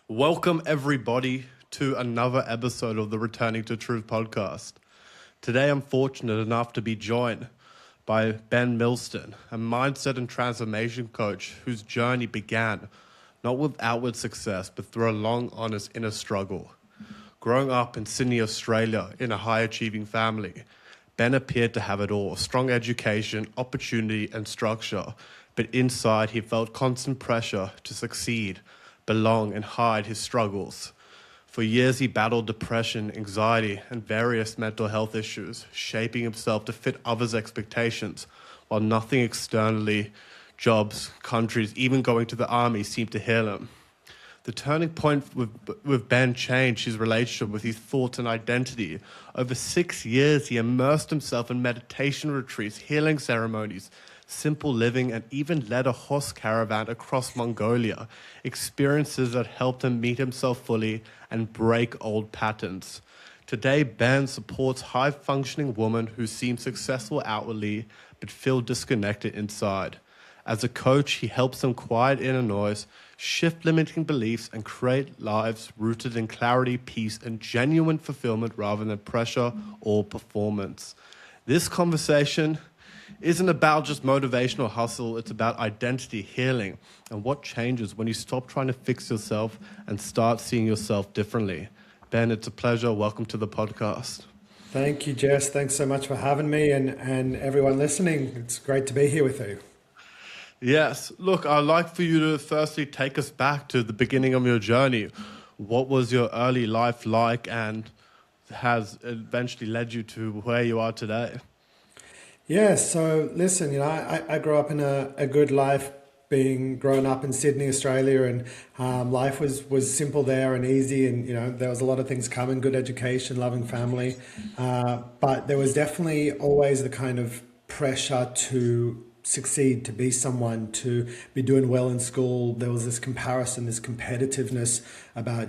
Welcome, everybody, to another episode of the Returning to Truth podcast. Today, I'm fortunate enough to be joined by Ben Milston, a mindset and transformation coach whose journey began not with outward success, but through a long, honest inner struggle. Growing up in Sydney, Australia, in a high-achieving family, Ben appeared to have it all: strong education, opportunity, and structure. But inside, he felt constant pressure to succeed, belong, and hide his struggles. For years, he battled depression, anxiety, and various mental health issues, shaping himself to fit others' expectations, while nothing externally, jobs, countries, even going to the army, seemed to heal him. The turning point with Ben changed his relationship with his thoughts and identity. Over 6 years, he immersed himself in meditation retreats, healing ceremonies, simple living, and even led a horse caravan across Mongolia, experiences that helped him meet himself fully and break old patterns. Today, Ben supports high-functioning women who seem successful outwardly but feel disconnected inside. As a coach, he helps them quiet inner noise, shift limiting beliefs, and create lives rooted in clarity, peace, and genuine fulfillment rather than pressure or performance. This conversation isn't about just motivational hustle. It's about identity, healing, and what changes when you stop trying to fix yourself and start seeing yourself differently. Ben, it's a pleasure. Welcome to the podcast. Thank you, Jess. Thanks so much for having me and everyone listening. It's great to be here with you. Yes. Look, I'd like for you to firstly take us back to the beginning of your journey. What was your early life like and has eventually led you to where you are today? Yeah, so listen, I grew up in a good life being grown up in Sydney, Australia, and life was simple there and easy, and there was a lot of things coming, good education, loving family, but there was definitely always the kind of pressure to succeed, to be someone, to be doing well in school. There was this comparison, this competitiveness about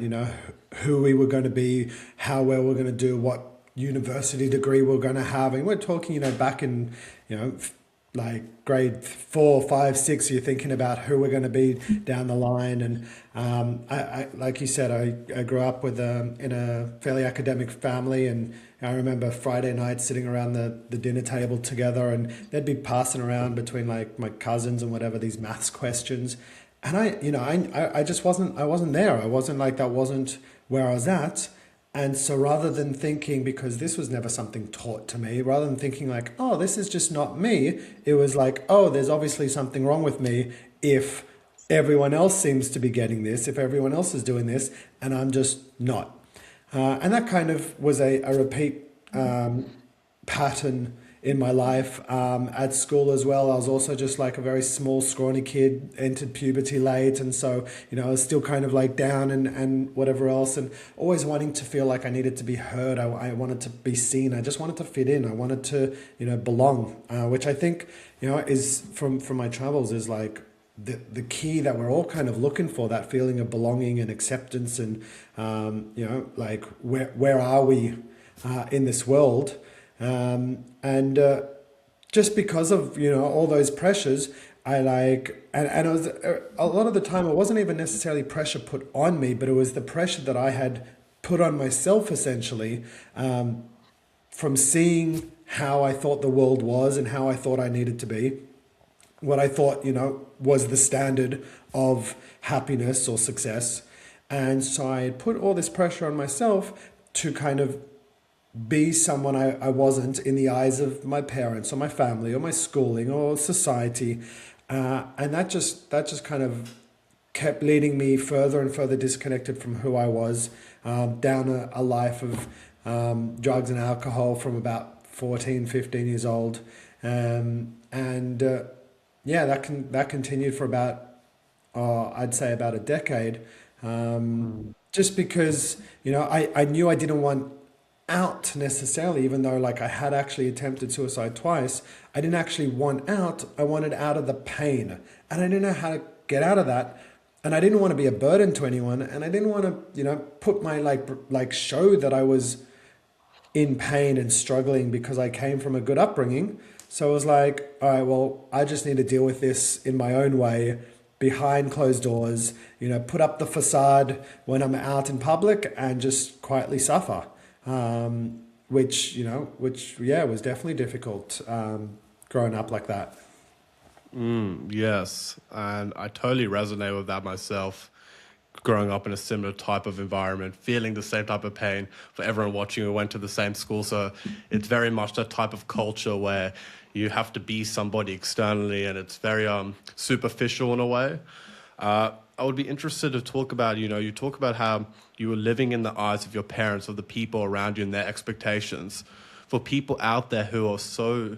who we were going to be, how well we're going to do, what university degree we're going to have. And we're talking back in like grade 4, 5, 6, you're thinking about who we're going to be down the line. And I like you said, I grew up in a fairly academic family, and I remember Friday night sitting around the dinner table together, and they'd be passing around between like my cousins and whatever these maths questions. And I just I wasn't there. I wasn't like, that wasn't where I was at. And so rather than thinking, because this was never something taught to me, rather than thinking like, oh, this is just not me, it was like, oh, there's obviously something wrong with me if everyone else seems to be getting this, if everyone else is doing this, and I'm just not. And that kind of was a repeat pattern in my life. At school as well, I was also just like a very small, scrawny kid, entered puberty late, and so I was still kind of like down and whatever else, and always wanting to feel like I needed to be heard. I wanted to be seen. I just wanted to fit in. I wanted to belong, which I think is from my travels is like the key that we're all kind of looking for, that feeling of belonging and acceptance, and like where are we in this world. And just because of all those pressures, I like and it was a lot of the time it wasn't even necessarily pressure put on me, but it was the pressure that I had put on myself essentially, from seeing how I thought the world was and how I thought I needed to be, what I thought was the standard of happiness or success. And so I put all this pressure on myself to kind of be someone I wasn't in the eyes of my parents or my family or my schooling or society. And that just kind of kept leading me further and further disconnected from who I was, down a life of drugs and alcohol from about 14, 15 years old. Yeah, that continued for about, I'd say about a decade. Just because, I knew I didn't want out necessarily, even though like I had actually attempted suicide twice. I didn't actually want out. I wanted out of the pain, and I didn't know how to get out of that. And I didn't want to be a burden to anyone, and I didn't want to, put my like show that I was in pain and struggling because I came from a good upbringing. So I was like, all right, well, I just need to deal with this in my own way, behind closed doors, put up the facade when I'm out in public and just quietly suffer. Which was definitely difficult growing up like that. Yes, and I totally resonate with that myself. Growing up in a similar type of environment, feeling the same type of pain for everyone watching who went to the same school. So it's very much that type of culture where you have to be somebody externally, and it's very superficial in a way. I would be interested to talk about, you talk about how you were living in the eyes of your parents, of the people around you and their expectations. For people out there who are so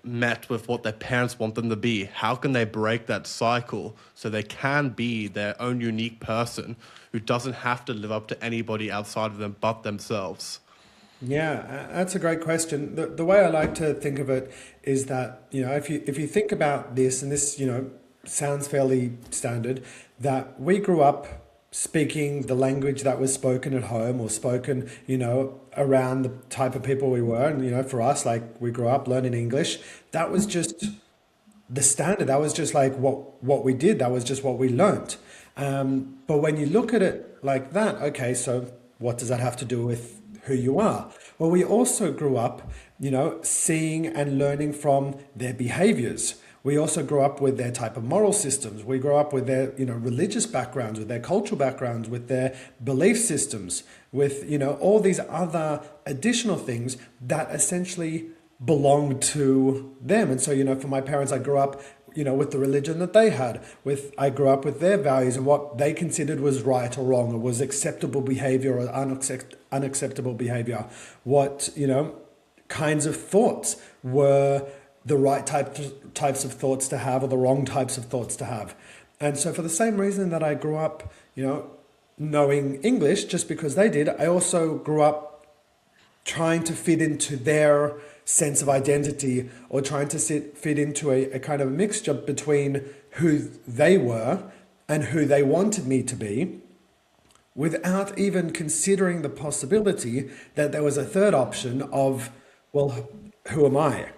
met with what their parents want them to be, how can they break that cycle so they can be their own unique person who doesn't have to live up to anybody outside of them but themselves? Yeah, that's a great question. The way I like to think of it is that, if you think about this, and this, sounds fairly standard, that we grew up speaking the language that was spoken at home or spoken, around the type of people we were. And, for us, like we grew up learning English. That was just the standard. That was just like what we did. That was just what we learned. But when you look at it like that, okay, so what does that have to do with who you are? Well, we also grew up, seeing and learning from their behaviors. We also grew up with their type of moral systems. We grew up with their, religious backgrounds, with their cultural backgrounds, with their belief systems, with, all these other additional things that essentially belong to them. And so, for my parents, I grew up, with the religion that they had. I grew up with their values and what they considered was right or wrong, or was acceptable behavior or unacceptable behavior. What, kinds of thoughts were the right types of thoughts to have or the wrong types of thoughts to have. And so for the same reason that I grew up, knowing English just because they did, I also grew up trying to fit into their sense of identity, or trying to fit into a kind of mixture between who they were and who they wanted me to be, without even considering the possibility that there was a third option of, well, who am I?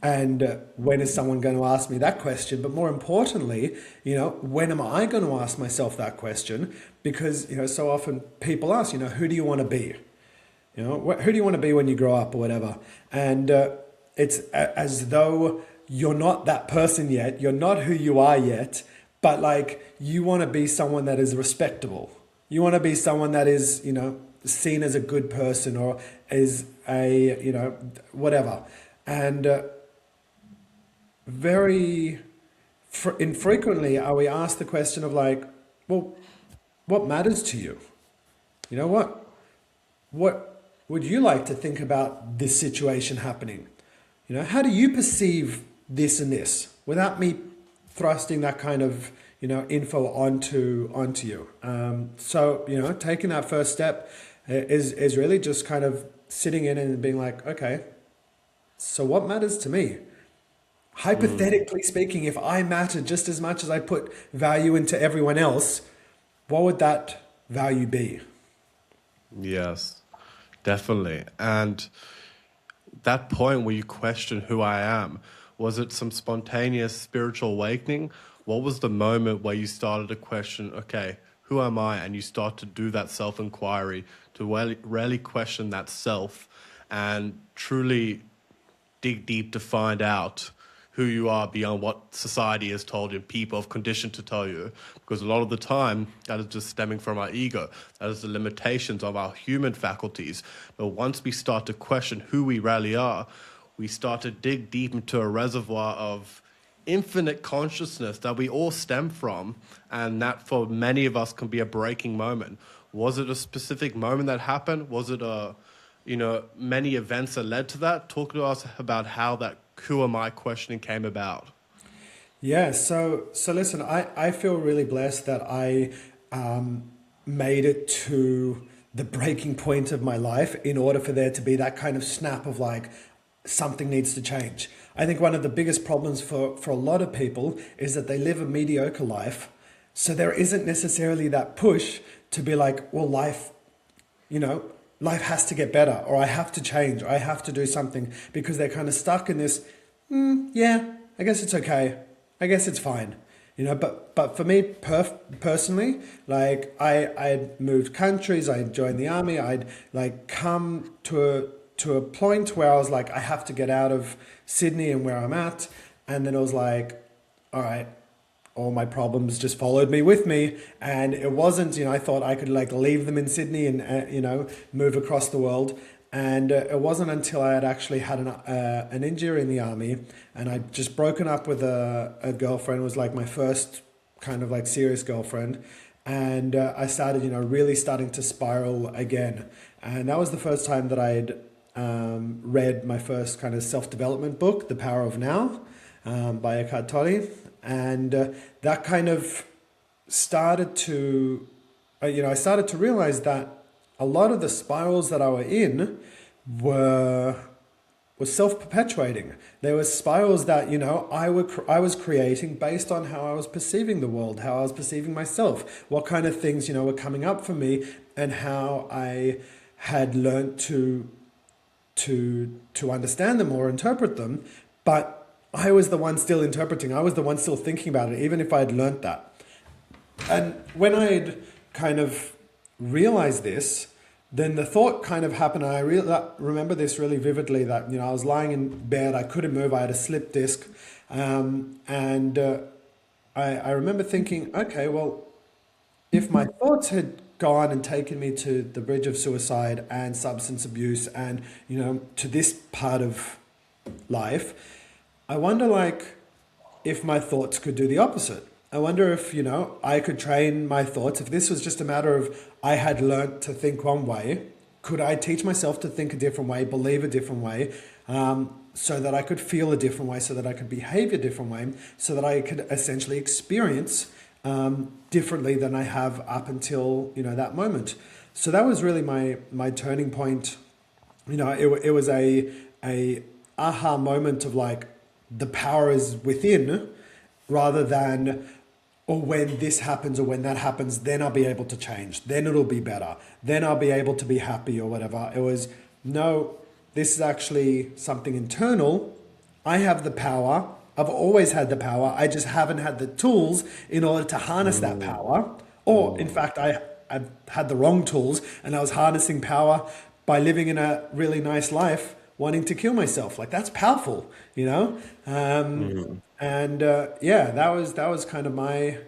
And when is someone going to ask me that question? But more importantly, when am I going to ask myself that question? Because, so often people ask, who do you want to be? Who do you want to be when you grow up or whatever? And it's as though you're not that person yet. You're not who you are yet, but like you want to be someone that is respectable. You want to be someone that is, seen as a good person, or is a, whatever. And very infrequently are we asked the question of like, well, what matters to you? What would you like to think about this situation happening? How do you perceive this and this, without me thrusting that kind of, info onto you. So, taking that first step is really just kind of sitting in and being like, okay, so what matters to me? Hypothetically speaking, if I mattered just as much as I put value into everyone else, what would that value be? Yes, definitely. And that point where you question who I am, was it some spontaneous spiritual awakening? What was the moment where you started to question, okay, who am I? And you start to do that self-inquiry, to really question that self and truly dig deep to find out who you are beyond what society has told you, people have conditioned to tell you. Because a lot of the time, that is just stemming from our ego. That is the limitations of our human faculties. But once we start to question who we really are, we start to dig deep into a reservoir of infinite consciousness that we all stem from. And that for many of us can be a breaking moment. Was it a specific moment that happened? Was it many events that led to that? Talk to us about how that who am I questioning came about. Yeah, so listen, I feel really blessed that I made it to the breaking point of my life in order for there to be that kind of snap of like, something needs to change. I think one of the biggest problems for a lot of people is that they live a mediocre life. So there isn't necessarily that push to be like, well, life has to get better, or I have to change, or I have to do something, because they're kind of stuck in this, yeah, I guess it's okay. I guess it's fine. But for me personally, like I'd moved countries, I joined the army, I'd like come to a point where I was like, I have to get out of Sydney and where I'm at. And then it was like, all right, all my problems just followed me with me. And it wasn't, I thought I could like leave them in Sydney and, move across the world. And it wasn't until I had actually had an injury in the army and I'd just broken up with a girlfriend. It was like my first kind of like serious girlfriend. And I started, really starting to spiral again. And that was the first time that I'd read my first kind of self-development book, The Power of Now, by Eckhart Tolle. And that kind of started to, I started to realize that a lot of the spirals that I were in were self-perpetuating. There were spirals that, I was creating based on how I was perceiving the world, how I was perceiving myself, what kind of things, were coming up for me, and how I had learned to understand them or interpret them. But I was the one still interpreting. I was the one still thinking about it, even if I had learnt that. And when I had kind of realized this, then the thought kind of happened. I remember this really vividly that, I was lying in bed, I couldn't move, I had a slip disc. I remember thinking, okay, well, if my thoughts had gone and taken me to the bridge of suicide and substance abuse and, to this part of life, I wonder like if my thoughts could do the opposite. I wonder if, I could train my thoughts. If this was just a matter of I had learnt to think one way, could I teach myself to think a different way, believe a different way, so that I could feel a different way, so that I could behave a different way, so that I could essentially experience differently than I have up until, that moment. So that was really my turning point. It was a aha moment of like, the power is within, rather than, or when this happens or when that happens, then I'll be able to change. Then it'll be better. Then I'll be able to be happy or whatever. It was, no, this is actually something internal. I have the power. I've always had the power. I just haven't had the tools in order to harness that power. Or in fact, I've had the wrong tools and I was harnessing power by living in a really nice life, wanting to kill myself. Like that's powerful, And that was kind of my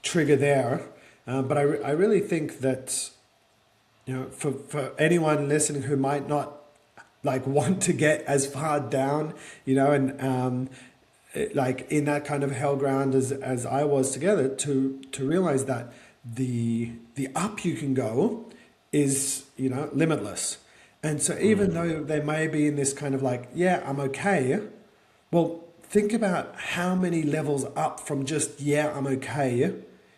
trigger there. But I really think that, for anyone listening who might not like want to get as far down, and like in that kind of hell ground as I was together, to realize that the up you can go is, limitless. And so even though they may be in this kind of like, yeah, I'm okay, well, think about how many levels up from just, yeah, I'm okay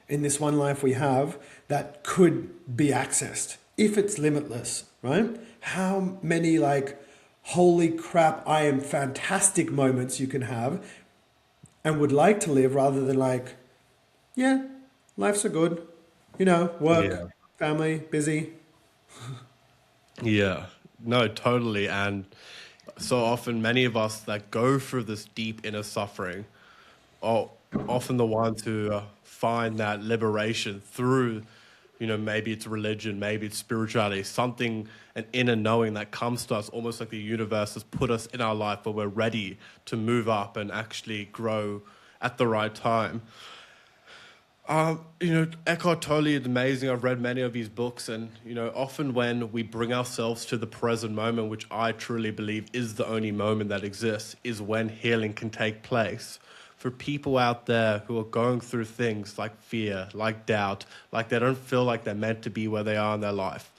in this one life we have that could be accessed if it's limitless, right? How many like, holy crap, I am fantastic moments you can have and would like to live, rather than like, yeah, life's so good, work, Yeah. family, busy. Yeah, no, totally. And so often, many of us that go through this deep inner suffering are often the ones who find that liberation through, maybe it's religion, maybe it's spirituality, something, an inner knowing that comes to us almost like the universe has put us in our life where we're ready to move up and actually grow at the right time. Eckhart Tolle is amazing. I've read many of his books, and often when we bring ourselves to the present moment, which I truly believe is the only moment that exists, is when healing can take place. For people out there who are going through things like fear, like doubt, like they don't feel like they're meant to be where they are in their life,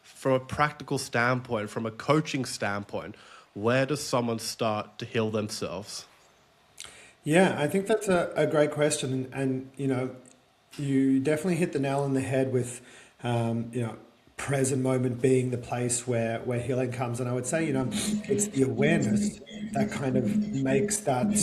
from a practical standpoint, from a coaching standpoint, where does someone start to heal themselves? Yeah, I think that's a great question. And, you definitely hit the nail on the head with, present moment being the place where healing comes. And I would say, it's the awareness that kind of makes that,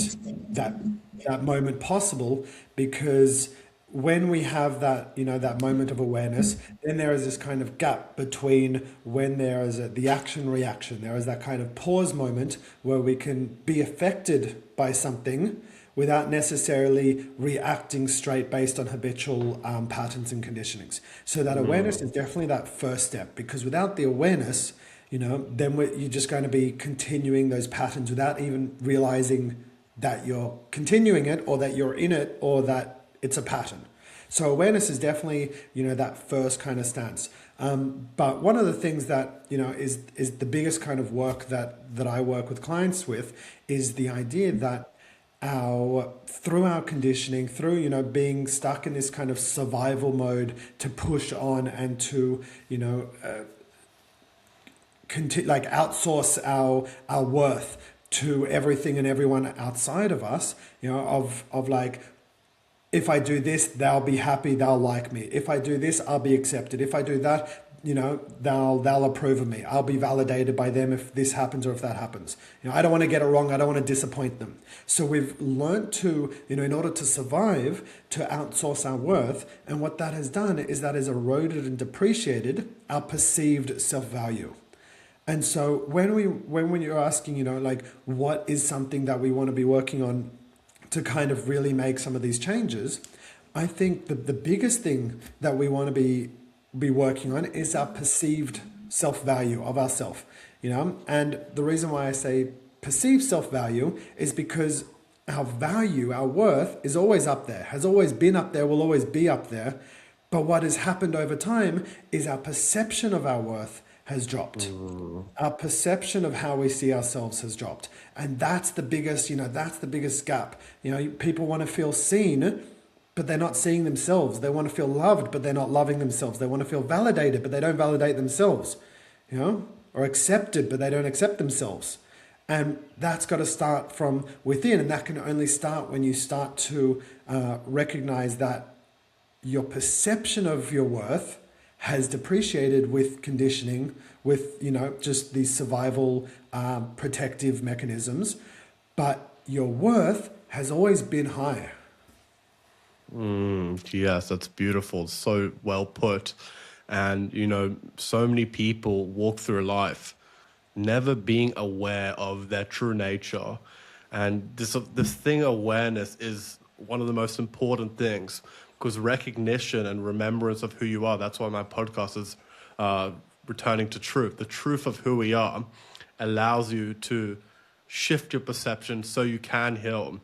that moment possible, because when we have that, that moment of awareness, then there is this kind of gap between when there is the action reaction. There is that kind of pause moment where we can be affected by something without necessarily reacting straight based on habitual patterns and conditionings. So that awareness is definitely that first step, because without the awareness, then you're just going to be continuing those patterns without even realizing that you're continuing it, or that you're in it, or that it's a pattern. So awareness is definitely, that first kind of stance. But one of the things that, is the biggest kind of work that I work with clients with is the idea that through our conditioning, through, being stuck in this kind of survival mode to push on and to, outsource our worth to everything and everyone outside of us, of like, if I do this, they'll be happy, they'll like me. If I do this, I'll be accepted. If I do that, they'll approve of me. I'll be validated by them if this happens or if that happens. I don't want to get it wrong. I don't want to disappoint them. So we've learned to, in order to survive, to outsource our worth. And what that has done is that has eroded and depreciated our perceived self-value. And so when you're asking, what is something that we want to be working on to kind of really make some of these changes, I think the biggest thing that we want to be working on is our perceived self-value of ourself, and the reason why I say perceived self-value is because our value, our worth is always up there, has always been up there, will always be up there. But what has happened over time is our perception of our worth has dropped. Our perception of how we see ourselves has dropped. And that's the biggest, that's the biggest gap. People want to feel seen, but they're not seeing themselves. They want to feel loved, but they're not loving themselves. They want to feel validated, but they don't validate themselves, or accepted, but they don't accept themselves. And that's got to start from within. And that can only start when you start to recognize that your perception of your worth has depreciated with conditioning, with, just these survival protective mechanisms, but your worth has always been high. Yes, that's beautiful. So well put. And, so many people walk through life never being aware of their true nature. And this thing, awareness, is one of the most important things, because recognition and remembrance of who you are, that's why my podcast is Returning to Truth. The truth of who we are allows you to shift your perception so you can heal.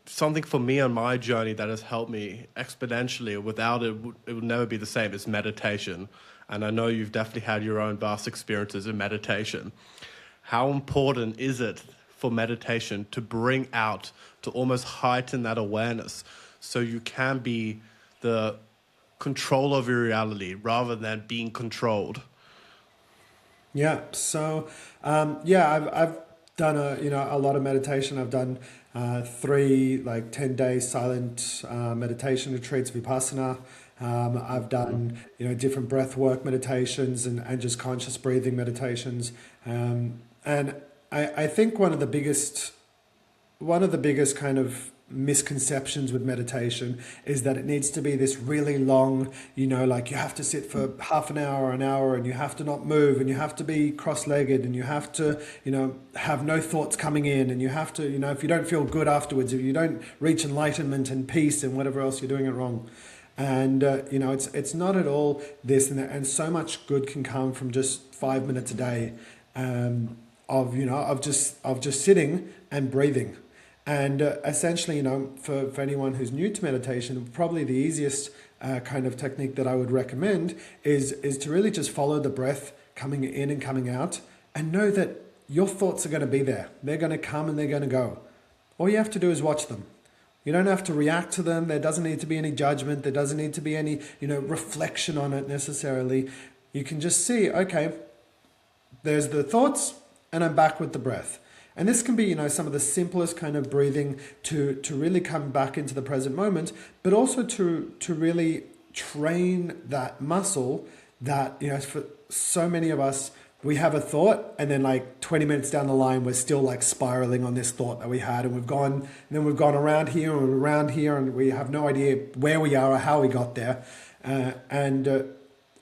Something for me on my journey that has helped me exponentially, without it, it would never be the same, is meditation. And I know you've definitely had your own vast experiences in meditation. How important is it for meditation to bring out, to almost heighten that awareness, so you can be the control of your reality rather than being controlled? Yeah. So, I've done a lot of meditation. I've done 3 10-day silent meditation retreats, Vipassana. I've done different breath work meditations and just conscious breathing meditations. And I think one of the biggest kind of misconceptions with meditation is that it needs to be this really long, you have to sit for half an hour, and you have to not move, and you have to be cross-legged, and you have to, have no thoughts coming in, and you have to, if you don't feel good afterwards, if you don't reach enlightenment and peace and whatever else, you're doing it wrong. And, it's not at all this, and so much good can come from just 5 minutes a day of just sitting and breathing. And essentially, for anyone who's new to meditation, probably the easiest kind of technique that I would recommend is to really just follow the breath coming in and coming out, and know that your thoughts are going to be there. They're going to come and they're going to go. All you have to do is watch them. You don't have to react to them. There doesn't need to be any judgment. There doesn't need to be any, reflection on it necessarily. You can just see, okay, there's the thoughts, and I'm back with the breath. And this can be, some of the simplest kind of breathing to really come back into the present moment, but also to really train that muscle that, for so many of us, we have a thought, and then 20 minutes down the line, we're still spiraling on this thought that we had, and we've gone around here and around here, and we have no idea where we are or how we got there.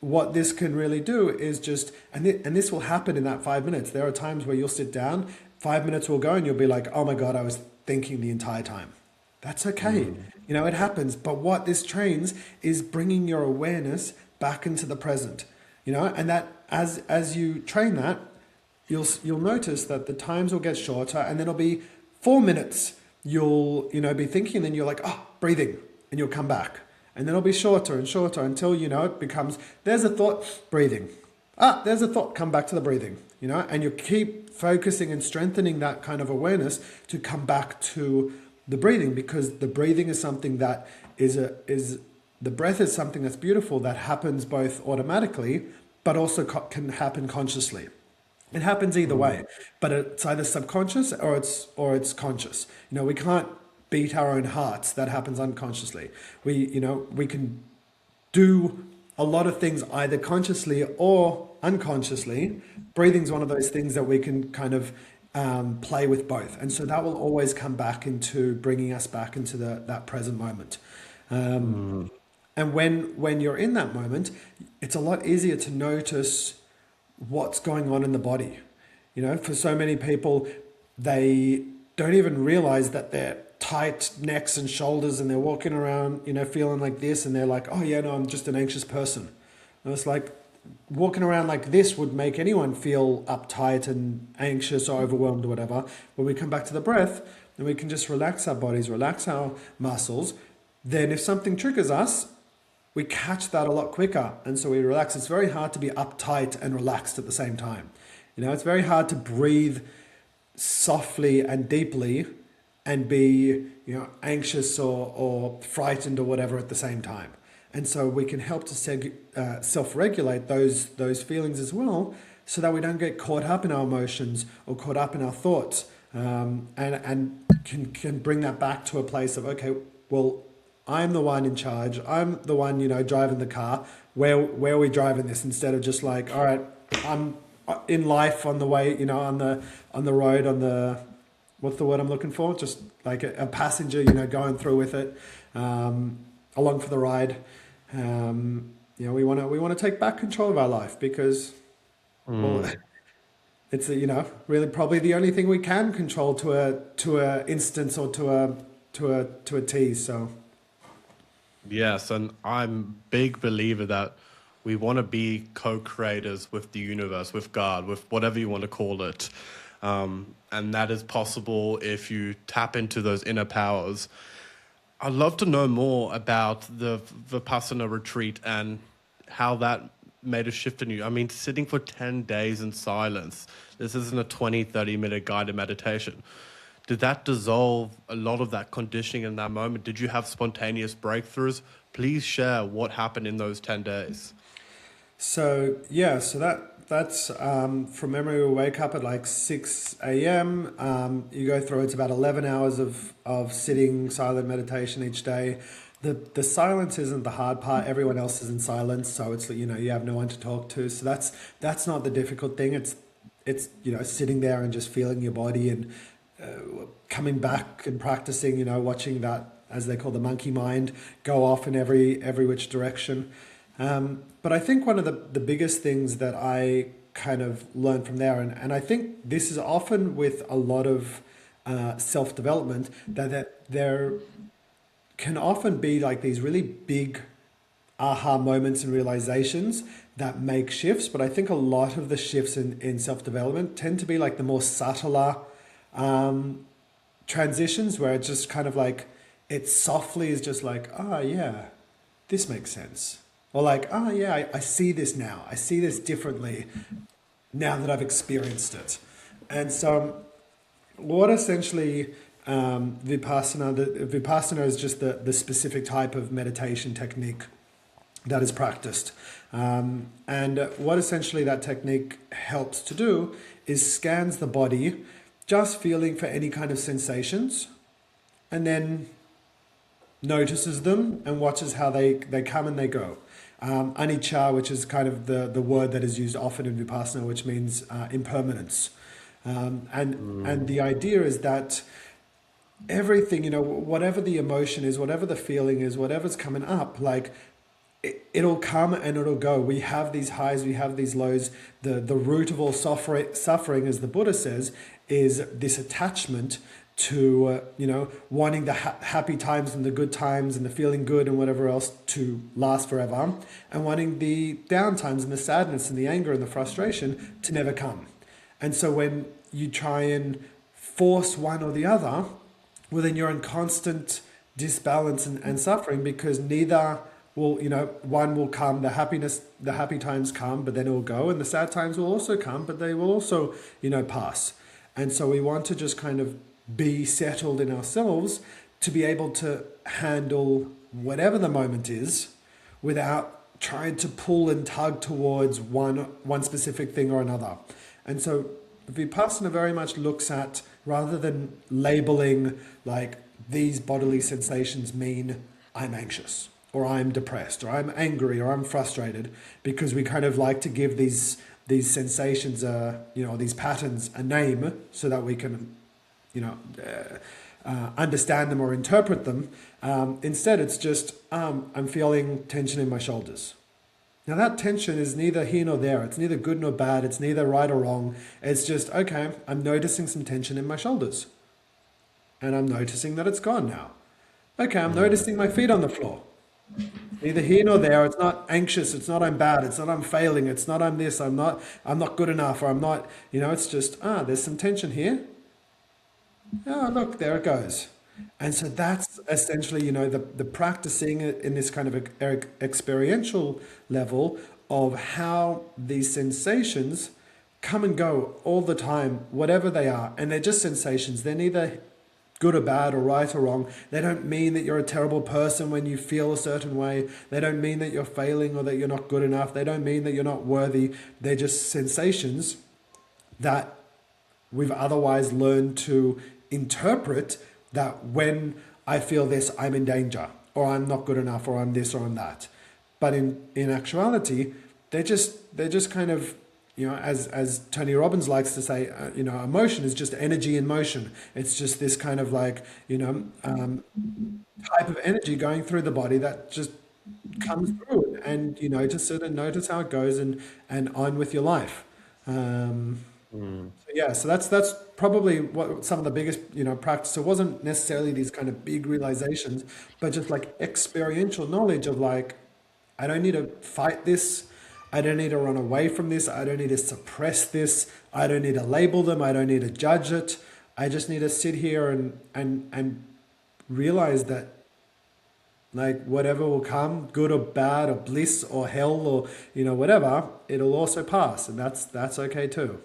What this can really do is just, and this will happen in that 5 minutes. There are times where you'll sit down 5 minutes will go and you'll be like, oh my God, I was thinking the entire time. That's okay. You know, it happens. But what this trains is bringing your awareness back into the present. You know, and that as you train that, you'll notice that the times will get shorter, and then it'll be 4 minutes. You'll be thinking, and then you're like, oh, breathing, and you'll come back, and then it'll be shorter and shorter until it becomes, there's a thought, breathing. There's a thought, come back to the breathing. And you keep focusing and strengthening that kind of awareness to come back to the breathing, because the breathing is something that is the breath is something that's beautiful, that happens both automatically, but also can happen consciously. It happens either way, but it's either subconscious or it's conscious. We can't beat our own hearts. That happens unconsciously. We can do a lot of things either consciously or unconsciously. Breathing's one of those things that we can kind of play with both, and so that will always come back into bringing us back into that present moment. And when you're in that moment, it's a lot easier to notice what's going on in the body. For so many people, they don't even realize that they're tight necks and shoulders, and they're walking around, feeling like this, and they're like, oh yeah, no, I'm just an anxious person. And it's like, walking around like this would make anyone feel uptight and anxious or overwhelmed or whatever. When we come back to the breath, and we can just relax our bodies, relax our muscles, then if something triggers us, we catch that a lot quicker, and so we relax. It's very hard to be uptight and relaxed at the same time. It's very hard to breathe softly and deeply and be, anxious or frightened or whatever at the same time. And so we can help to self-regulate those feelings as well, so that we don't get caught up in our emotions or caught up in our thoughts, and can bring that back to a place of, okay, well, I'm the one in charge. I'm the one, driving the car. Where are we driving this? Instead of just like, all right, I'm in life on the way, on the road, on the, what's the word I'm looking for? Just like a passenger, going through with it, along for the ride. We want to take back control of our life, because well, it's really probably the only thing we can control to a instance or to a T. So. Yes, and I'm a big believer that we want to be co-creators with the universe, with God, with whatever you want to call it. And that is possible if you tap into those inner powers. I'd love to know more about the Vipassana retreat and how that made a shift in you. I mean, sitting for 10 days in silence, this isn't a 20, 30-minute guided meditation. Did that dissolve a lot of that conditioning in that moment? Did you have spontaneous breakthroughs? Please share what happened in those 10 days. So that's from memory. We wake up at like 6 a.m. You go through, it's about 11 hours of sitting silent meditation each day. The silence isn't the hard part. Everyone else is in silence, so it's you have no one to talk to. So that's not the difficult thing. It's sitting there and just feeling your body and coming back and practicing, watching that, as they call the monkey mind, go off in every which direction. But I think one of the biggest things that I kind of learned from there, and I think this is often with a lot of self-development, that there can often be like these really big aha moments and realizations that make shifts. But I think a lot of the shifts in self-development tend to be like the more subtler transitions, where it's just kind of like, it softly is just like, yeah, this makes sense. Or like, yeah, I see this now. I see this differently now that I've experienced it. And so what essentially Vipassana is just the specific type of meditation technique that is practiced. And what essentially that technique helps to do is scans the body, just feeling for any kind of sensations, and then notices them and watches how they come and they go. Anicca, which is kind of the word that is used often in Vipassana, which means impermanence. And the idea is that everything, whatever the emotion is, whatever the feeling is, whatever's coming up, like, it'll come and it'll go. We have these highs, we have these lows. The root of all suffering, as the Buddha says, is this attachment to wanting the happy times and the good times and the feeling good and whatever else to last forever, and wanting the down times and the sadness and the anger and the frustration to never come. And so when you try and force one or the other, well, then you're in constant disbalance and suffering, because neither will, one will come, the happy times come, but then it will go, and the sad times will also come, but they will also, pass. And so we want to just kind of be settled in ourselves to be able to handle whatever the moment is without trying to pull and tug towards one specific thing or another. And so Vipassana very much looks at, rather than labeling like these bodily sensations mean I'm anxious or I'm depressed or I'm angry or I'm frustrated, because we kind of like to give these sensations these patterns a name so that we can understand them or interpret them. Instead, it's just I'm feeling tension in my shoulders. Now that tension is neither here nor there. It's neither good nor bad. It's neither right or wrong. It's just, okay, I'm noticing some tension in my shoulders. And I'm noticing that it's gone now. Okay, I'm noticing my feet on the floor. Neither here nor there. It's not anxious. It's not I'm bad. It's not I'm failing. It's not I'm this. I'm not good enough, or I'm not, it's just, there's some tension here. Oh, look, there it goes. And so that's essentially, the practicing in this kind of experiential level of how these sensations come and go all the time, whatever they are. And they're just sensations. They're neither good or bad or right or wrong. They don't mean that you're a terrible person when you feel a certain way. They don't mean that you're failing or that you're not good enough. They don't mean that you're not worthy. They're just sensations that we've otherwise learned to interpret, that when I feel this, I'm in danger, or I'm not good enough, or I'm this, or I'm that. But in actuality, they're just kind of, as Tony Robbins likes to say, emotion is just energy in motion. It's just this kind of like, type of energy going through the body that just comes through, and you notice it and notice how it goes, and on with your life. So that's probably what some of the biggest practice. It wasn't necessarily these kind of big realizations, but just like experiential knowledge of like, I don't need to fight this, I don't need to run away from this, I don't need to suppress this, I don't need to label them, I don't need to judge it. I just need to sit here and realize that like whatever will come, good or bad or bliss or hell or whatever, it'll also pass, and that's okay too.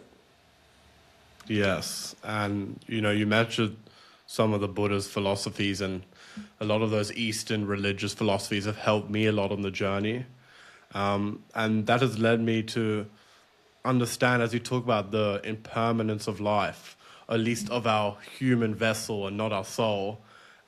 Yes, and you mentioned some of the Buddha's philosophies, and a lot of those Eastern religious philosophies have helped me a lot on the journey. And that has led me to understand, as you talk about the impermanence of life, at least of our human vessel and not our soul.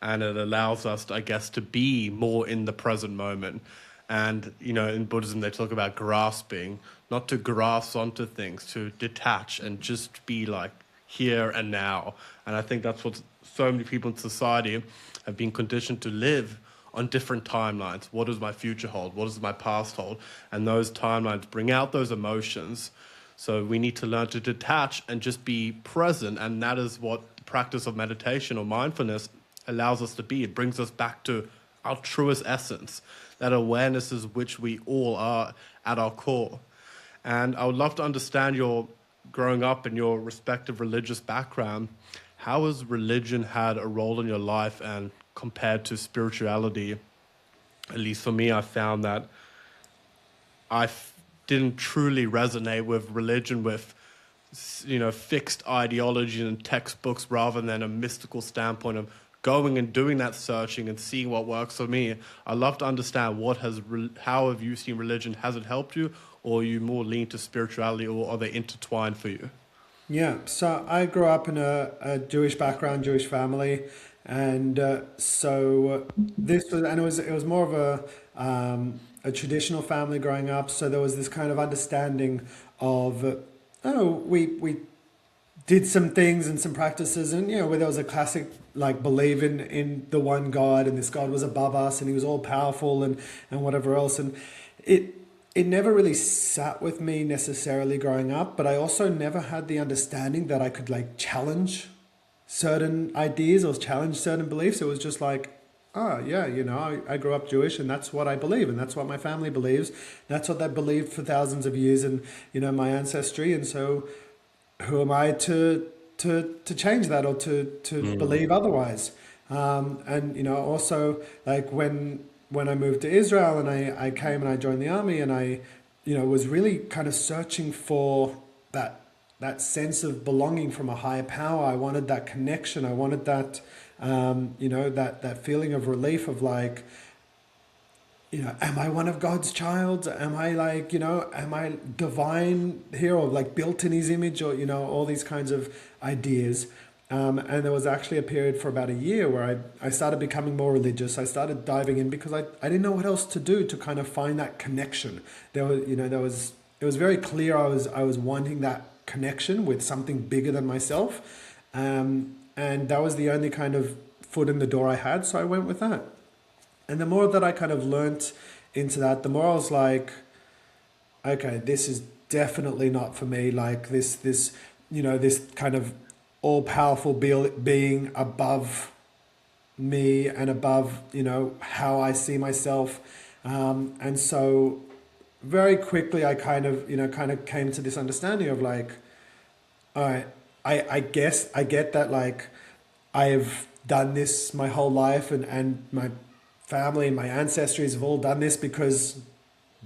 And it allows us, I guess, to be more in the present moment. And, in Buddhism, they talk about grasping, not to grasp onto things, to detach and just be like here and now. And I think that's what so many people in society have been conditioned to live on different timelines. What does my future hold? What does my past hold? And those timelines bring out those emotions. So we need to learn to detach and just be present. And that is what the practice of meditation or mindfulness allows us to be. It brings us back to our truest essence. That awareness is which we all are at our core. And I would love to understand your growing up in your respective religious background. How has religion had a role in your life, and compared to spirituality? At least for me, I found that didn't truly resonate with religion, with fixed ideology and textbooks, rather than a mystical standpoint of going and doing that searching and seeing what works for me. I'd love to understand how have you seen religion? Has it helped you, or are you more lean to spirituality, or are they intertwined for you? Yeah, so I grew up in a Jewish background, Jewish family, and so this was, and it was more of a traditional family growing up. So there was this kind of understanding of, oh, we did some things and some practices, and where there was a classic like believe in the one God, and this God was above us and he was all powerful and whatever else. And it never really sat with me necessarily growing up, but I also never had the understanding that I could like challenge certain ideas or challenge certain beliefs. It was just like, oh yeah, I grew up Jewish and that's what I believe and that's what my family believes. That's what they believed for thousands of years and my ancestry. And so who am I to change that or to believe otherwise? And also like when I moved to Israel and I came and I joined the army and I was really kind of searching for that sense of belonging from a higher power. I wanted that connection. I wanted that that feeling of relief of like, am I one of God's child? Am I like, am I divine here or like built in his image or, all these kinds of ideas. And there was actually a period for about a year where I started becoming more religious. I started diving in because I didn't know what else to do to kind of find that connection. It was very clear I was wanting that connection with something bigger than myself. And that was the only kind of foot in the door I had. So I went with that. And the more that I kind of learnt into that, the more I was like, okay, this is definitely not for me. Like this kind of all-powerful being above me and above, how I see myself. And so very quickly I kind of came to this understanding of like, all right, I guess I get that like I've done this my whole life and my family and my ancestors have all done this because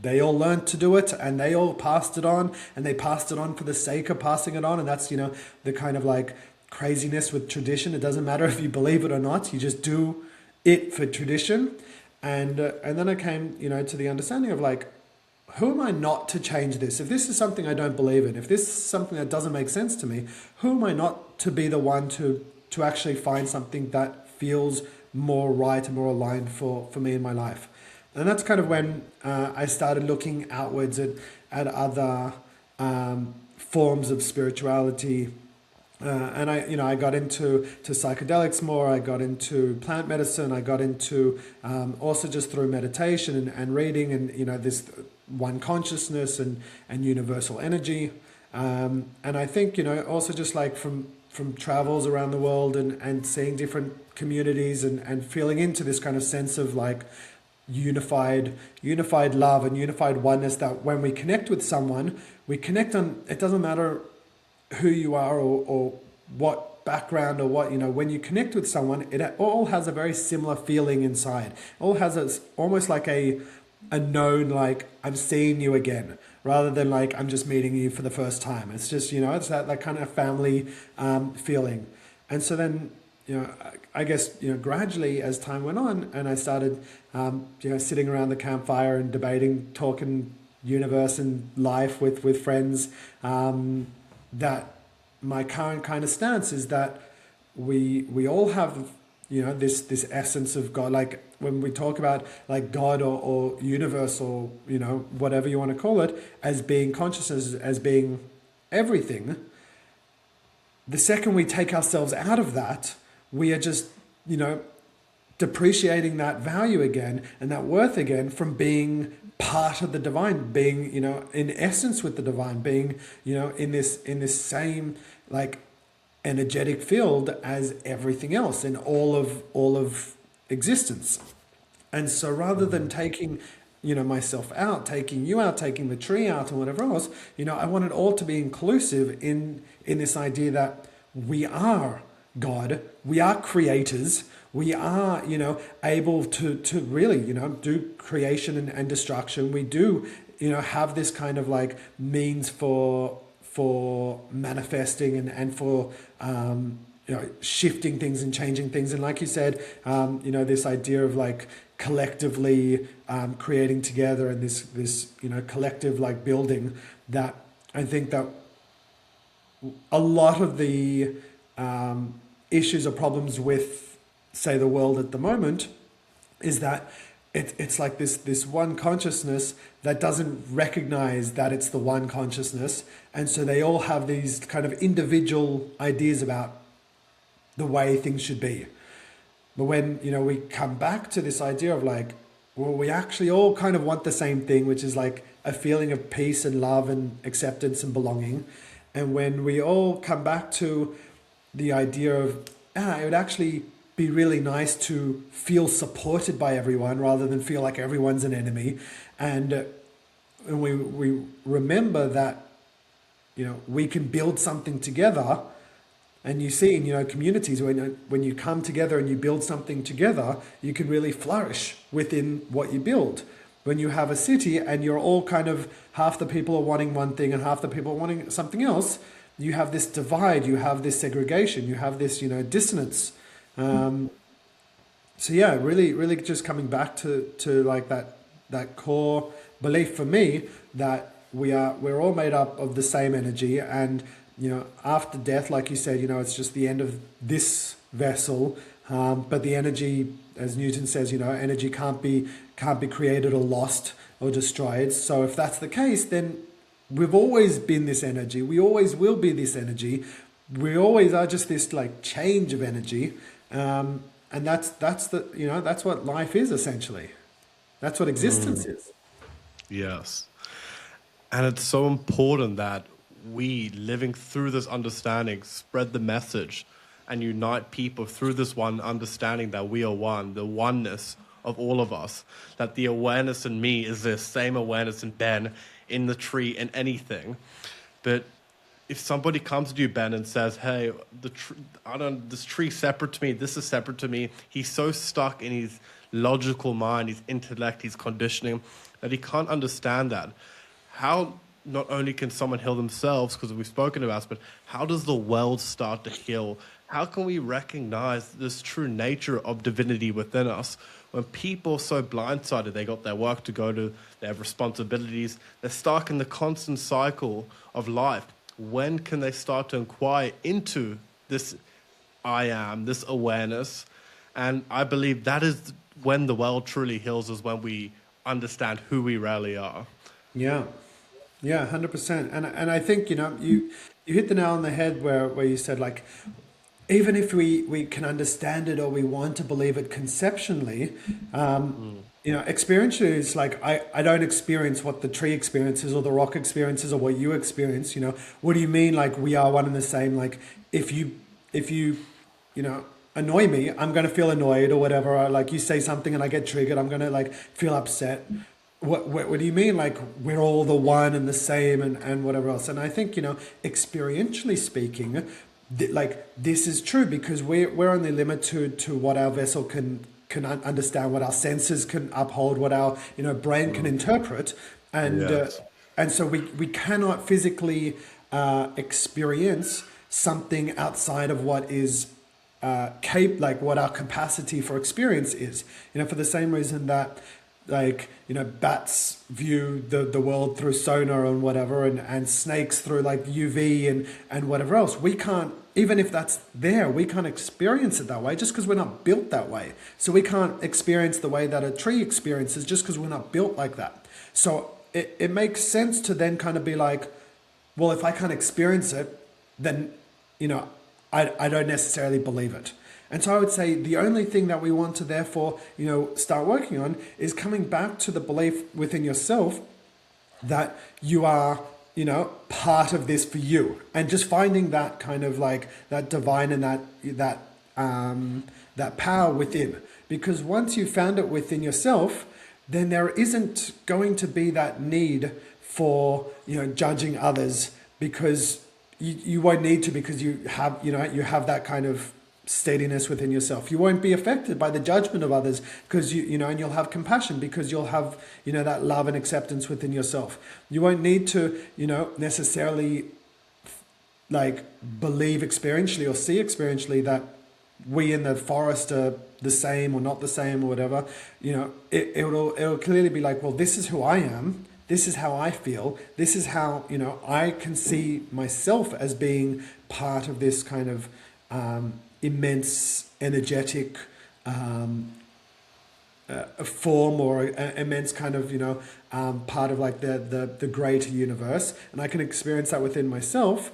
they all learned to do it and they all passed it on and they passed it on for the sake of passing it on. And that's, the kind of like craziness with tradition. It doesn't matter if you believe it or not. You just do it for tradition. And then I came, to the understanding of like, who am I not to change this? If this is something I don't believe in, if this is something that doesn't make sense to me, who am I not to be the one to actually find something that feels more right and more aligned for me in my life? And that's kind of when I started looking outwards at other forms of spirituality. And I got into psychedelics more. I got into plant medicine. I got into also just through meditation and reading and this one consciousness and universal energy. And I think also just like from travels around the world and seeing different communities and feeling into this kind of sense of like unified love and unified oneness, that when we connect with someone, we connect on, it doesn't matter who you are or what background or what, when you connect with someone, it all has a very similar feeling inside. It all has almost like a known, like I'm seeing you again, rather than like I'm just meeting you for the first time. It's just, it's that kind of family feeling. And so then, I guess, gradually as time went on and I started, sitting around the campfire and debating, talking universe and life with friends, that my current kind of stance is that we all have, this essence of God. Like when we talk about like God or universe or, whatever you want to call it, as being consciousness, as being everything, the second we take ourselves out of that, we are just, depreciating that value again and that worth again from being part of the divine, being, in essence with the divine, being, in this same like energetic field as everything else in all of existence. And so rather than taking, myself out, taking you out, taking the tree out and whatever else, I want it all to be inclusive in this idea that we are God, we are creators, we are, able to really, do creation and destruction. We do, have this kind of like means for manifesting and for, shifting things and changing things. And like you said, this idea of like collectively creating together and this collective like building, that I think that a lot of the issues or problems with, say, the world at the moment is that it's like this one consciousness that doesn't recognize that it's the one consciousness, and so they all have these kind of individual ideas about the way things should be. But when, we come back to this idea of like, well, we actually all kind of want the same thing, which is like a feeling of peace and love and acceptance and belonging. And when we all come back to the idea of, it would actually be really nice to feel supported by everyone rather than feel like everyone's an enemy. And we remember that, we can build something together. And you see in communities, when you come together and you build something together, you can really flourish within what you build. When you have a city and you're all kind of, half the people are wanting one thing and half the people are wanting something else, you have this divide, you have this segregation, you have this dissonance. So yeah, really just coming back to like that core belief for me that we're all made up of the same energy, and after death, like you said, it's just the end of this vessel. But the energy, as Newton says, energy can't be created or lost or destroyed. So if that's the case, then we've always been this energy. We always will be this energy. We always are just this like change of energy. And that's what life is essentially. That's what existence is. Yes. And it's so important that we, living through this understanding, spread the message and unite people through this one understanding that we are one, the oneness of all of us, that the awareness in me is the same awareness in Ben, in the tree, in anything. But if somebody comes to you, Ben, and says, hey, this tree separate to me, this is separate to me, he's so stuck in his logical mind, his intellect, his conditioning, that he can't understand that. How not only can someone heal themselves, because we've spoken about this, but how does the world start to heal? How can we recognize this true nature of divinity within us when people are so blindsided? They got their work to go to, they have responsibilities, they're stuck in the constant cycle of life. When can they start to inquire into this I am, this awareness? And I believe that is when the world truly heals, is when we understand who we really are. Yeah. Yeah, 100%. And I think, you hit the nail on the head where you said, like, even if we can understand it or we want to believe it conceptually, experientially, it's like, I don't experience what the tree experiences or the rock experiences or what you experience. What do you mean, like, we are one and the same? Like, if you annoy me, I'm going to feel annoyed or whatever. Or like you say something and I get triggered, I'm going to like feel upset. What do you mean? Like, we're all the one and the same and whatever else. And I think, experientially speaking, like, this is true because we're only limited to what our vessel can understand, what our senses can uphold, what our, brain can interpret. And, Yes. and so we cannot physically experience something outside of what is like what our capacity for experience is. For the same reason that, like, bats view the world through sonar and whatever, and snakes through like UV and whatever else. We can't, even if that's there, we can't experience it that way just because we're not built that way. So we can't experience the way that a tree experiences just because we're not built like that. So it makes sense to then kind of be like, well, if I can't experience it, then, I don't necessarily believe it. And so I would say the only thing that we want to therefore, start working on is coming back to the belief within yourself that you are, part of this for you, and just finding that kind of like that divine and that power within. Because once you found it within yourself, then there isn't going to be that need for, judging others, because you won't need to, because you have that kind of steadiness within yourself. You won't be affected by the judgment of others because and you'll have compassion because you'll have, that love and acceptance within yourself. You won't need to, necessarily like believe experientially or see experientially that we in the forest are the same or not the same or whatever. It'll clearly be like, well, this is who I am. This is how I feel. This is how, I can see myself as being part of this kind of immense, energetic a form or an immense kind of, part of like the greater universe, and I can experience that within myself.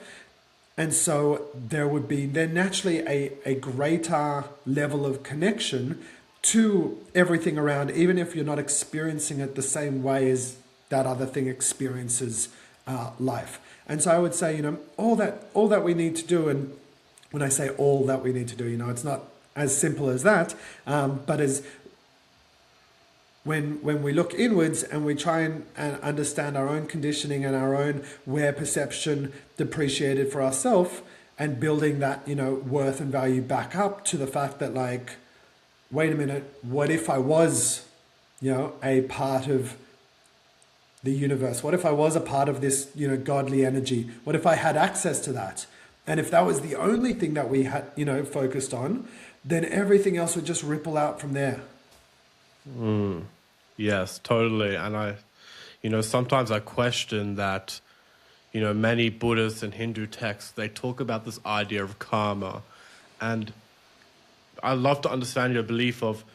And so there would be then naturally a greater level of connection to everything around, even if you're not experiencing it the same way as that other thing experiences life. And so I would say, all that we need to do, and when I say all that we need to do, it's not as simple as that, but as when we look inwards and we try and understand our own conditioning and our own where perception depreciated for ourselves, and building that, worth and value back up to the fact that, like, wait a minute, what if I was, a part of the universe? What if I was a part of this, godly energy? What if I had access to that? And if that was the only thing that we had, focused on, then everything else would just ripple out from there. Yes, totally. And sometimes I question that, many Buddhist and Hindu texts, they talk about this idea of karma. And I love to understand your belief of,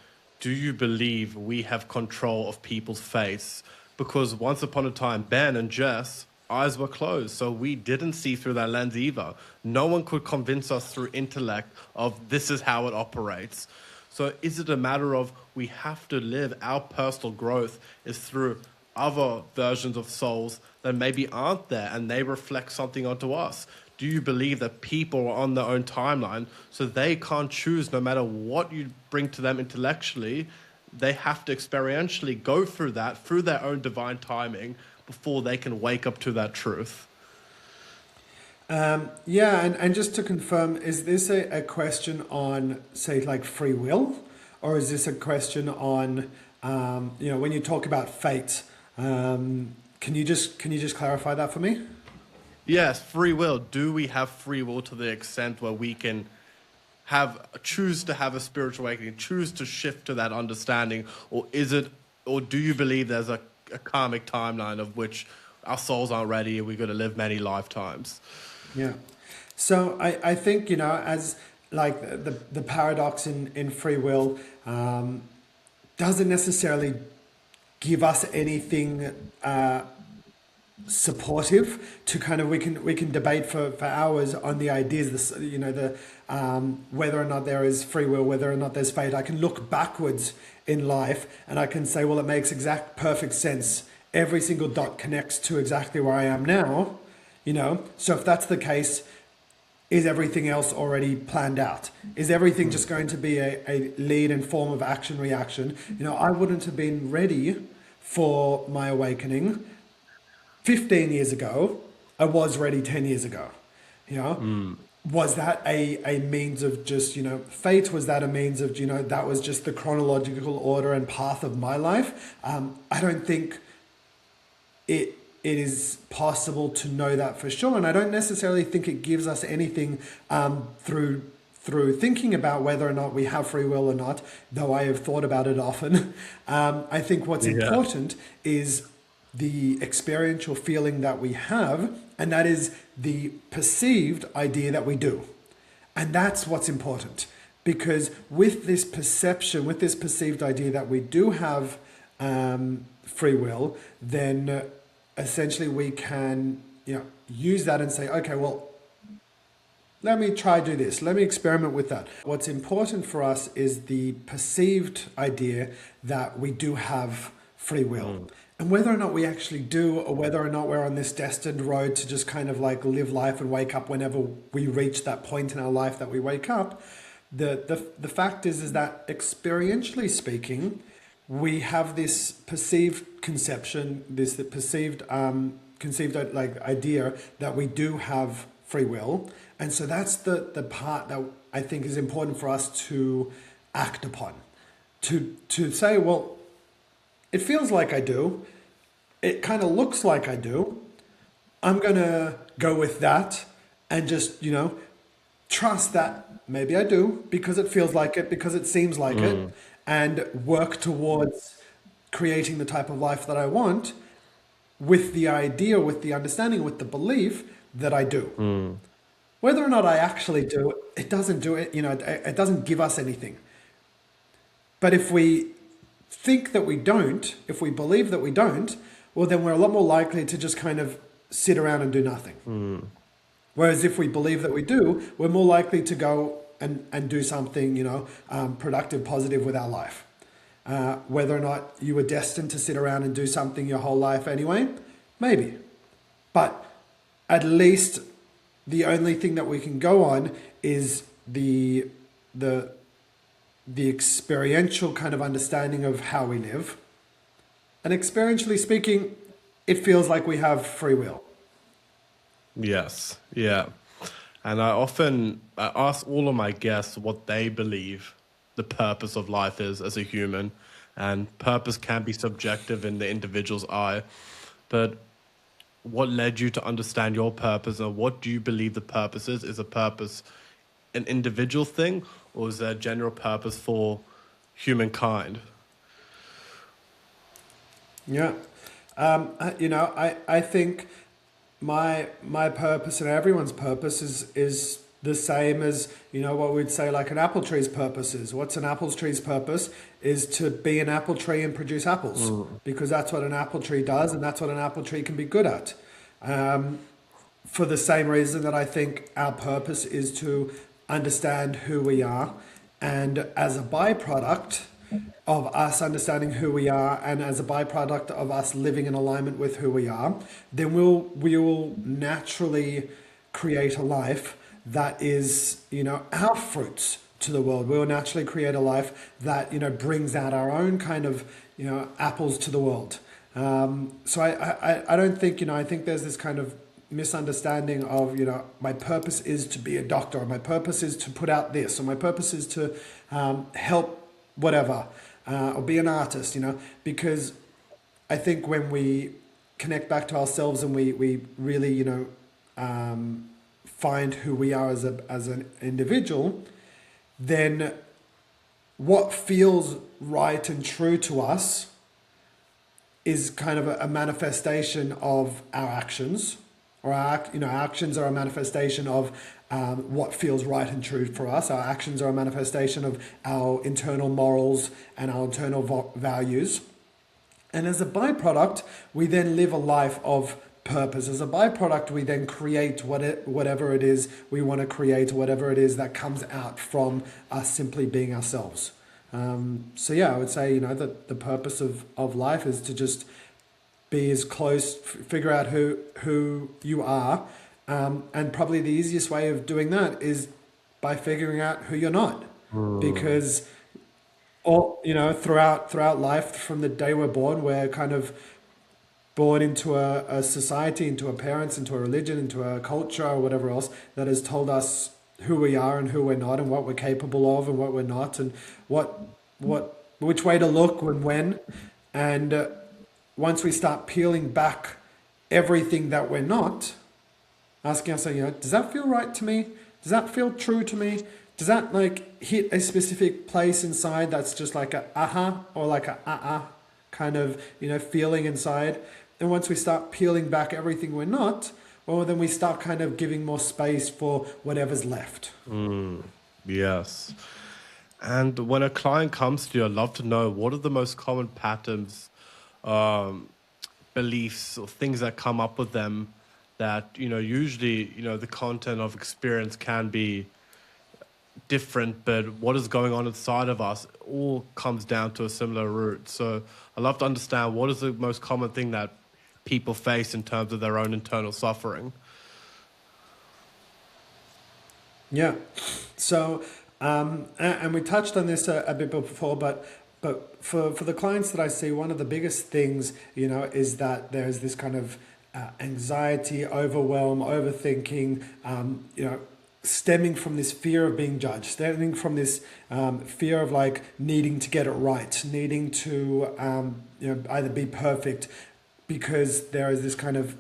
do you believe we have control of people's fates? Because once upon a time, Ben and Jess, eyes were closed, so we didn't see through that lens either. No one could convince us through intellect of this is how it operates. So is it a matter of we have to live our personal growth is through other versions of souls that maybe aren't there and they reflect something onto us? Do you believe that people are on their own timeline, so they can't choose no matter what you bring to them intellectually? They have to experientially go through that, through their own divine timing, before they can wake up to that truth. Yeah, and just to confirm, is this a question on, say, like free will, or is this a question on, when you talk about fate? Can you just clarify that for me? Yes, free will. Do we have free will to the extent where we can choose to have a spiritual awakening, choose to shift to that understanding, or do you believe there's a karmic timeline of which our souls aren't ready and we're going to live many lifetimes? Yeah. So I think, as like the paradox in free will doesn't necessarily give us anything supportive to kind of, we can debate for hours on the ideas, the whether or not there is free will, whether or not there's fate. I can look backwards in life and I can say, well, it makes perfect sense. Every single dot connects to exactly where I am now, So if that's the case, is everything else already planned out? Is everything just going to be a lead and form of action reaction? I wouldn't have been ready for my awakening 15 years ago. I was ready 10 years ago. Was that a means of just, fate? Was that a means of, that was just the chronological order and path of my life? I don't think it is possible to know that for sure. And I don't necessarily think it gives us anything through thinking about whether or not we have free will or not, though I have thought about it often. I think what's important is the experiential feeling that we have, and that is the perceived idea that we do. And that's what's important, because with this perception, with this perceived idea that we do have free will, then essentially we can use that and say, okay, well, let me try do this. Let me experiment with that. What's important for us is the perceived idea that we do have free will. And whether or not we actually do, or whether or not we're on this destined road to just kind of like live life and wake up whenever we reach that point in our life that we wake up, the fact is that experientially speaking, we have this perceived conception, this perceived conceived like idea that we do have free will. And so that's the part that I think is important for us to act upon. To say, well, it feels like I do. It kind of looks like I do. I'm going to go with that and just, trust that maybe I do because it feels like it, because it seems like it, and work towards creating the type of life that I want with the idea, with the understanding, with the belief that I do. Whether or not I actually do, it doesn't do it, it doesn't give us anything. But if we think that we don't, if we believe that we don't, well, then we're a lot more likely to just kind of sit around and do nothing. Whereas if we believe that we do, we're more likely to go and do something, productive, positive with our life. Whether or not you were destined to sit around and do something your whole life anyway, maybe. But at least the only thing that we can go on is the experiential kind of understanding of how we live. And experientially speaking, it feels like we have free will. Yes, yeah. And I ask all of my guests what they believe the purpose of life is as a human. And purpose can be subjective in the individual's eye. But what led you to understand your purpose, and what do you believe the purpose is? Is a purpose an individual thing, or is there a general purpose for humankind? Yeah. I think my purpose and everyone's purpose is the same as, what we'd say like an apple tree's purpose is. What's an apple tree's purpose is to be an apple tree and produce apples, because that's what an apple tree does, and that's what an apple tree can be good at. For the same reason that I think our purpose is to understand who we are, and as a byproduct of us understanding who we are, and as a byproduct of us living in alignment with who we are, then we will naturally create a life that is, our fruits to the world. We will naturally create a life that, brings out our own kind of, apples to the world. So I don't think, I think there's this kind of misunderstanding of, my purpose is to be a doctor, or my purpose is to put out this, or my purpose is to help whatever, or be an artist, because I think when we connect back to ourselves and we really, find who we are as an individual, then what feels right and true to us is kind of a manifestation of our actions, or our actions are a manifestation of what feels right and true for us. Our actions are a manifestation of our internal morals and our internal values. And as a byproduct, we then live a life of purpose. As a byproduct, we then create whatever it is we want to create, whatever it is that comes out from us simply being ourselves. So yeah, I would say, that the purpose of life is to just be as close, figure out who you are. And probably the easiest way of doing that is by figuring out who you're not. Because throughout life, from the day we're born, we're kind of born into a society, into a parents, into a religion, into a culture, or whatever else that has told us who we are and who we're not, and what we're capable of and what we're not, and which way to look and when. And once we start peeling back everything that we're not, asking ourselves, does that feel right to me? Does that feel true to me? Does that hit a specific place inside that's just like a aha, or like a kind of feeling inside? And once we start peeling back everything we're not, well, then we start kind of giving more space for whatever's left. Yes. And when a client comes to you, I'd love to know, what are the most common patterns, beliefs, or things that come up with them that, usually, the content of experience can be different, but what is going on inside of us all comes down to a similar root. So I'd love to understand, what is the most common thing that people face in terms of their own internal suffering? Yeah. So, and we touched on this a bit before, but for the clients that I see, one of the biggest things, is that there's this kind of anxiety, overwhelm, overthinking, stemming from this fear of being judged, stemming from this fear of needing to get it right, needing to either be perfect, because there is this kind of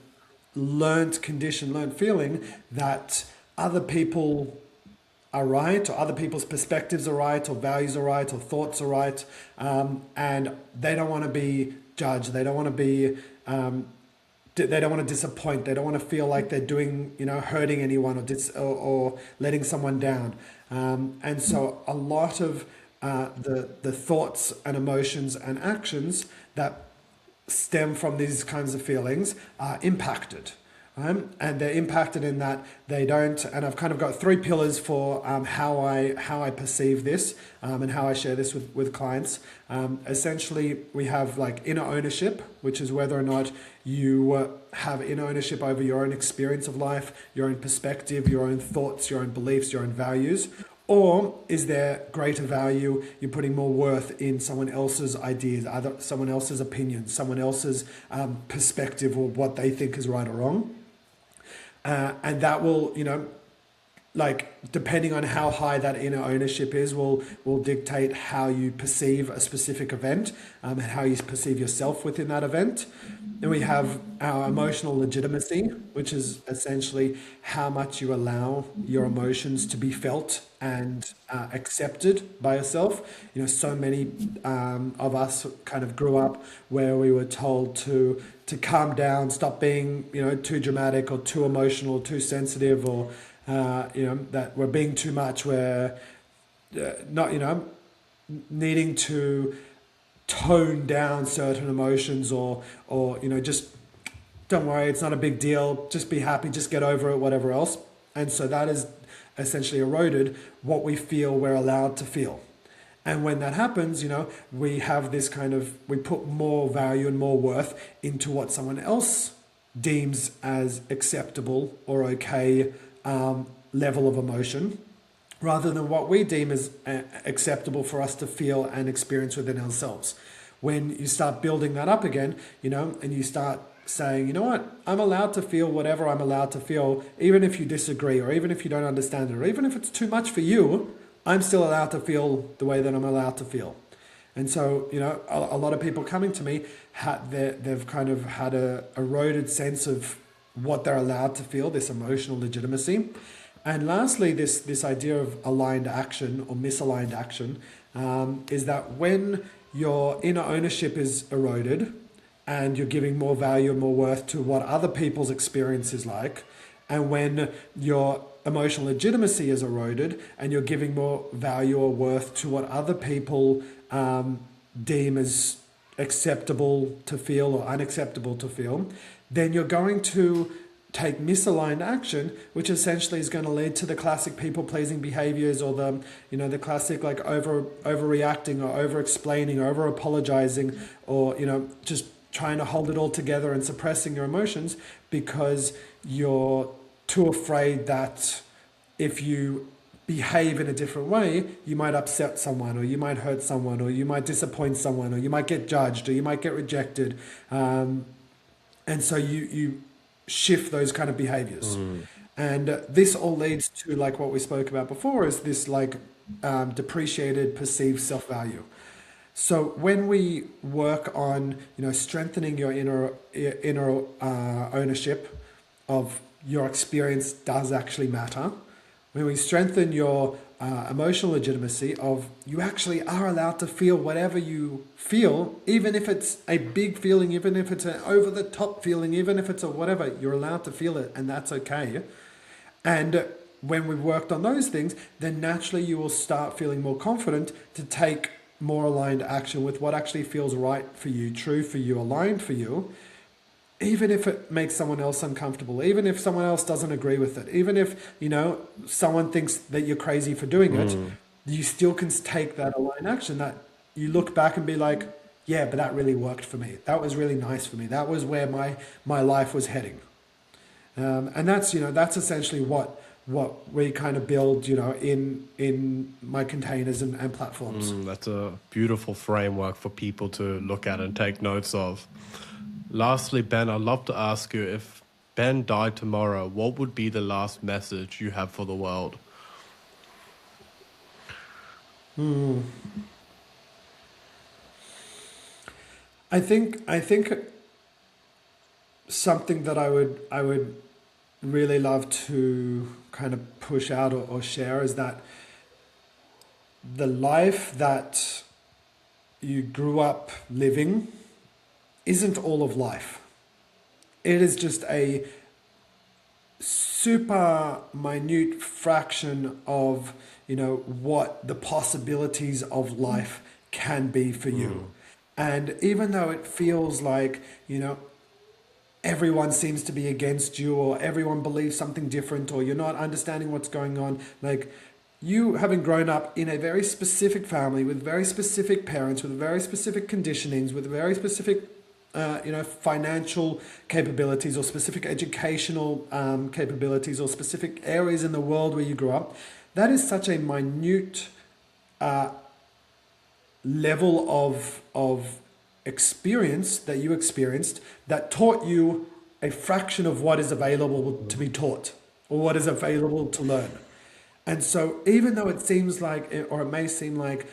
learned feeling that other people are right, or other people's perspectives are right, or values are right, or thoughts are right, and they don't want to be judged. They don't want to be they don't want to disappoint. They don't want to feel like they're doing, hurting anyone or letting someone down. And so a lot of the thoughts and emotions and actions that stem from these kinds of feelings are impacted. And they're impacted in that they don't, and I've kind of got three pillars for how I perceive this and how I share this with clients. Essentially, we have like inner ownership, which is whether or not you have inner ownership over your own experience of life, your own perspective, your own thoughts, your own beliefs, your own values. Or is there greater value? You're putting more worth in someone else's ideas, either someone else's opinions, someone else's perspective, or what they think is right or wrong. And that will, like depending on how high that inner ownership is, will dictate how you perceive a specific event and how you perceive yourself within that event. Then we have our emotional legitimacy, which is essentially how much you allow your emotions to be felt and accepted by yourself. So many of us kind of grew up where we were told to calm down, stop being too dramatic or too emotional, too sensitive, or that we're being too much. We're not needing to tone down certain emotions, or just don't worry, it's not a big deal, just be happy, just get over it, whatever else. And so that has essentially eroded what we feel we're allowed to feel. And when that happens, we have this we put more value and more worth into what someone else deems as acceptable or okay level of emotion, rather than what we deem as acceptable for us to feel and experience within ourselves. When you start building that up again, and you start saying, what, I'm allowed to feel whatever I'm allowed to feel, even if you disagree, or even if you don't understand it, or even if it's too much for you, I'm still allowed to feel the way that I'm allowed to feel. And so, a lot of people coming to me, they've kind of had a eroded sense of what they're allowed to feel, this emotional legitimacy. And lastly, this idea of aligned action or misaligned action is that when your inner ownership is eroded and you're giving more value and more worth to what other people's experience is like, and when your emotional legitimacy is eroded and you're giving more value or worth to what other people deem as acceptable to feel or unacceptable to feel, then you're going to take misaligned action, which essentially is going to lead to the classic people-pleasing behaviors, or the classic like overreacting or over-explaining, or over-apologizing, or just trying to hold it all together and suppressing your emotions because you're too afraid that if you behave in a different way, you might upset someone, or you might hurt someone, or you might disappoint someone, or you might get judged, or you might get rejected. And so you shift those kind of behaviors. And this all leads to, like what we spoke about before, is this depreciated perceived self-value. So when we work on strengthening your inner ownership of your experience does actually matter, when we strengthen your emotional legitimacy of you actually are allowed to feel whatever you feel, even if it's a big feeling, even if it's an over-the-top feeling, even if it's a whatever, you're allowed to feel it, and that's okay. And when we've worked on those things, then naturally you will start feeling more confident to take more aligned action with what actually feels right for you, true for you, aligned for you, even if it makes someone else uncomfortable, even if someone else doesn't agree with it, even if, someone thinks that you're crazy for doing it, you still can take that aligned action that you look back and be like, yeah, but that really worked for me. That was really nice for me. That was where my life was heading. And that's essentially what we kind of build, in my containers and platforms. That's a beautiful framework for people to look at and take notes of. Lastly, Ben, I'd love to ask you, if Ben died tomorrow, what would be the last message you have for the world? I think something that I would really love to kind of push out or share is that the life that you grew up living isn't all of life. It is just a super minute fraction of what the possibilities of life can be for you. And even though it feels like, everyone seems to be against you, or everyone believes something different, or you're not understanding what's going on, like, you having grown up in a very specific family with very specific parents, with very specific conditionings, with very specific financial capabilities, or specific educational capabilities, or specific areas in the world where you grew up, that is such a minute level of experience that you experienced that taught you a fraction of what is available to be taught, or what is available to learn. And so even though it seems like, or it may seem like,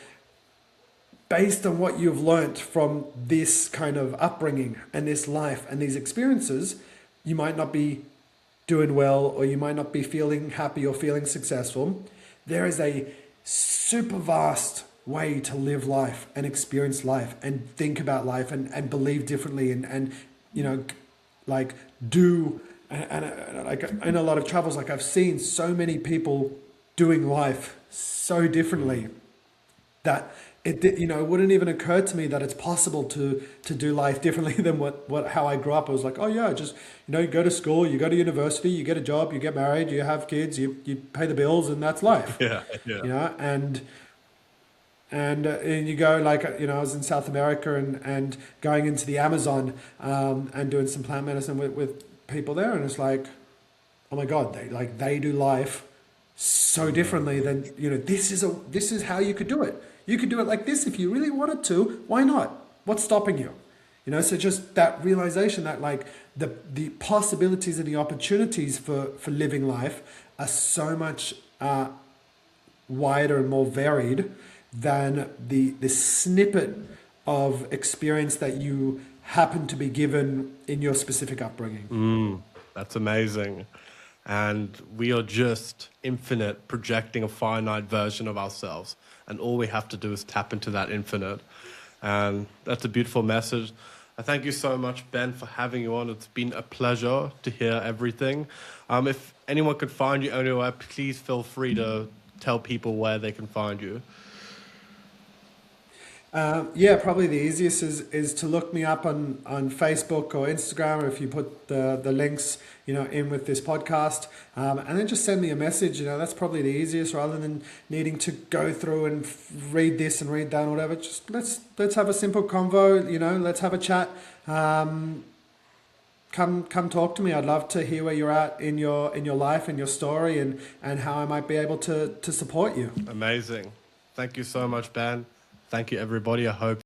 based on what you've learnt from this kind of upbringing and this life and these experiences, you might not be doing well, or you might not be feeling happy or feeling successful. There is a super vast way to live life and experience life and think about life and believe differently and like do and like in a lot of travels, like I've seen so many people doing life so differently that it wouldn't even occur to me that it's possible to do life differently than how I grew up. I was like, oh yeah, just you go to school, you go to university, you get a job, you get married, you have kids, you pay the bills, and that's life. Yeah. And you go, like, I was in South America and going into the Amazon and doing some plant medicine with people there, and it's like, oh my God, they do life so differently than this is how you could do it. You could do it like this if you really wanted to. Why not? What's stopping you? So just that realization that like the possibilities and the opportunities for living life are so much wider and more varied than the snippet of experience that you happen to be given in your specific upbringing. That's amazing. And we are just infinite, projecting a finite version of ourselves. And all we have to do is tap into that infinite. And that's a beautiful message. I thank you so much, Ben, for having you on. It's been a pleasure to hear everything. If anyone could find you anywhere, please feel free to tell people where they can find you. Probably the easiest is to look me up on Facebook or Instagram, or if you put the links in with this podcast, and then just send me a message. That's probably the easiest, rather than needing to go through and read this and read that or whatever. Just let's have a simple convo. Let's have a chat. Come talk to me. I'd love to hear where you're at in your life and your story, and how I might be able to support you. Amazing. Thank you so much, Ben. Thank you, everybody. I hope